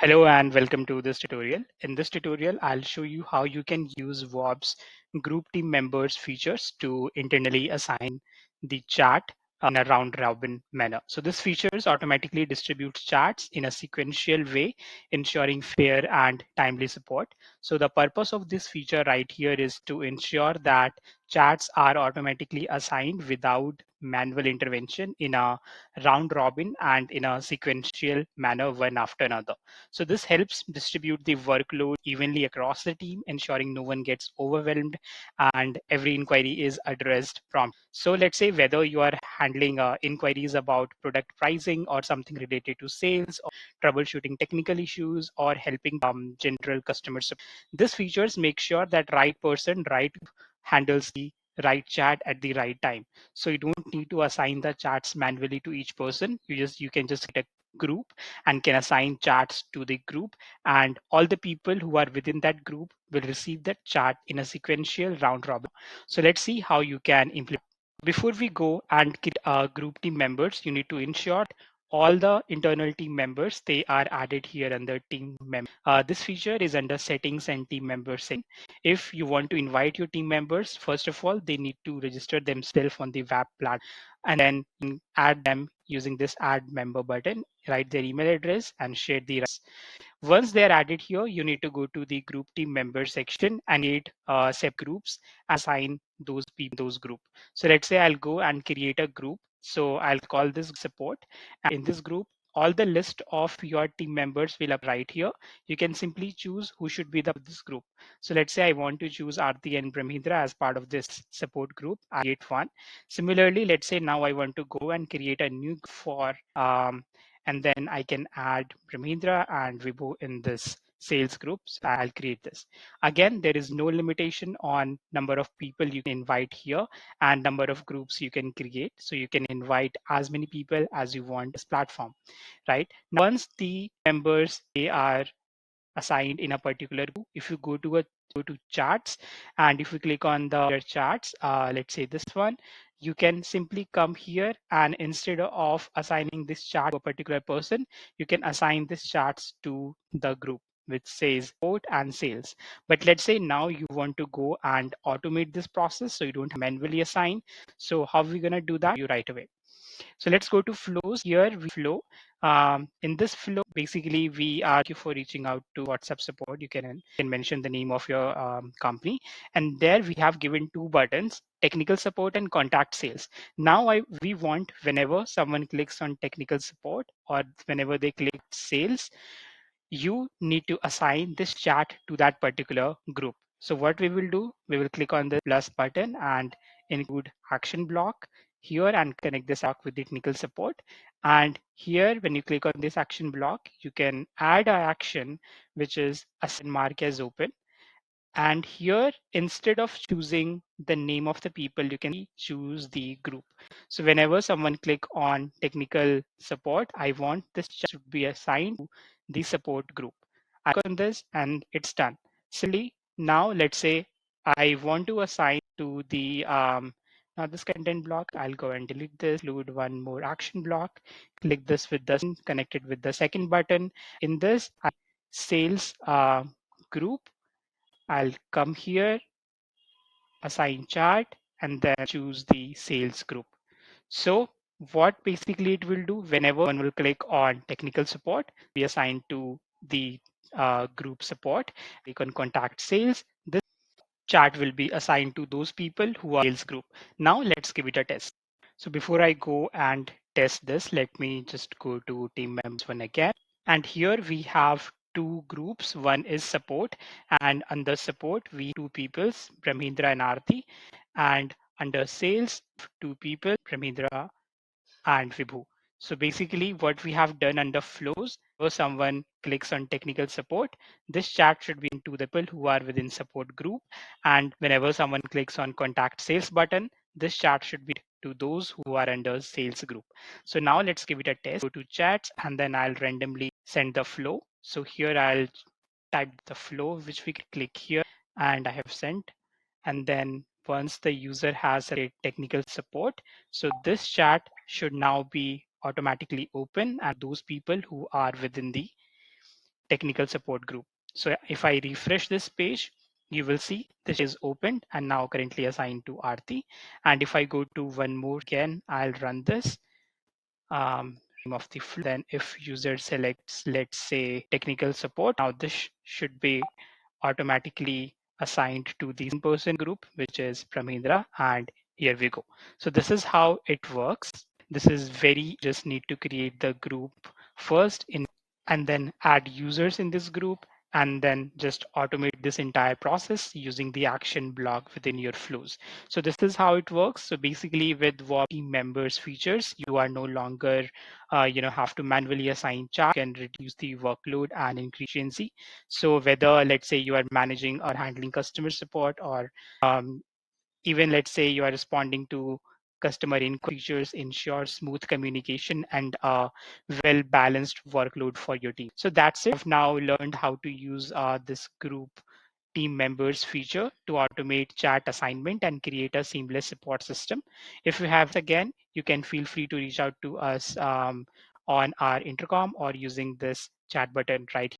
Hello and welcome to this tutorial. In this tutorial, I'll show you how you can use WABB's group team members features to internally assign the chat in a round robin manner. So this features automatically distributes chats in a sequential way, ensuring fair and timely support. So the purpose of this feature right here is to ensure that chats are automatically assigned without manual intervention in a round robin and in a sequential manner one after another. So this helps distribute the workload evenly across the team, ensuring no one gets overwhelmed and every inquiry is addressed promptly. So let's say whether you are handling inquiries about product pricing or something related to sales or troubleshooting technical issues or helping general customer support. This features make sure that right person, right handles the right chat at the right time. So you don't need to assign the chats manually to each person. You can just get a group and can assign chats to the group, and all the people who are within that group will receive that chat in a sequential round robin. So let's see how you can implement. Before we go and create group team members, you need to ensure all the internal team members they are added here under team member. This feature is under settings and team members section. If you want to invite your team members, first of all they need to register themselves on the WABB platform, and then add them using this add member button, write their email address and share the rights. Once they are added here, you need to go to the group team member section and create separate groups, assign those people those group. So let's say I'll go and create a group. So I'll call this support. And in this group, all the list of your team members will appear right here. You can simply choose who should be this group. So let's say I want to choose Aarti and Brahmendra as part of this support group. I create one. Similarly, let's say now I want to go and create a new group for and then I can add Brahmendra and Vibhu in this sales group. So I'll create this. Again, there is no limitation on number of people you can invite here and number of groups you can create. So you can invite as many people as you want this platform, right? Once the members they are assigned in a particular group, if you go to charts, and if you click on the charts, let's say this one, you can simply come here, and instead of assigning this chart to a particular person, you can assign this charts to the group which says support and sales. But let's say now you want to go and automate this process so you don't manually assign. So how are we going to do that? You right away. So let's go to flows. Here we flow. In this flow, basically we ask you for reaching out to WhatsApp support. You can mention the name of your company, and there we have given two buttons: technical support and contact sales. Now we want whenever someone clicks on technical support or whenever they click sales, you need to assign this chat to that particular group. So what we will do, we will click on the plus button and include action block here and connect this block with the technical support. And here, when you click on this action block, you can add an action, which is assign mark as open. And here, instead of choosing the name of the people, you can choose the group. So whenever someone click on technical support, I want this should be assigned to the support group. I click on this and it's done. Similarly, now let's say I want to assign to the now this content block, I'll go and delete this, include one more action block, click this with the connected with the second button. In this sales group, I'll come here, assign chart, and then choose the sales group. So what basically it will do, whenever one will click on technical support, be assigned to the group support. Click on contact sales. This chart will be assigned to those people who are sales group. Now let's give it a test. So before I go and test this, let me just go to team members one again. And here we have two groups. One is support, and under support, we two peoples, Brahmendra and Aarti. And under sales, two people, Brahmendra and Vibhu. So basically what we have done under flows, whenever someone clicks on technical support, this chat should be to the people who are within support group. And whenever someone clicks on contact sales button, this chat should be to those who are under sales group. So now let's give it a test. Go to chats and then I'll randomly send the flow. So here I'll type the flow, which we click here, and I have sent. And then once the user has a technical support, so this chat should now be automatically open and those people who are within the technical support group. So if I refresh this page, you will see this is opened and now currently assigned to Aarti. And if I go to one more again, I'll run this. Name of the flow. Then if user selects, let's say, technical support, now this should be automatically assigned to the person group, which is Pramendra. And here we go. So this is how it works. This is very, just need to create the group first and then add users in this group and then just automate this entire process using the action block within your flows. So this is how it works. So basically with WABB team members features, you are no longer, have to manually assign chat, can reduce the workload and increase efficiency. So whether let's say you are managing or handling customer support or even let's say you are responding to customer features ensure smooth communication and a well balanced workload for your team. So that's it. I've now learned how to use this group team members feature to automate chat assignment and create a seamless support system. If you have again, you can feel free to reach out to us on our intercom or using this chat button right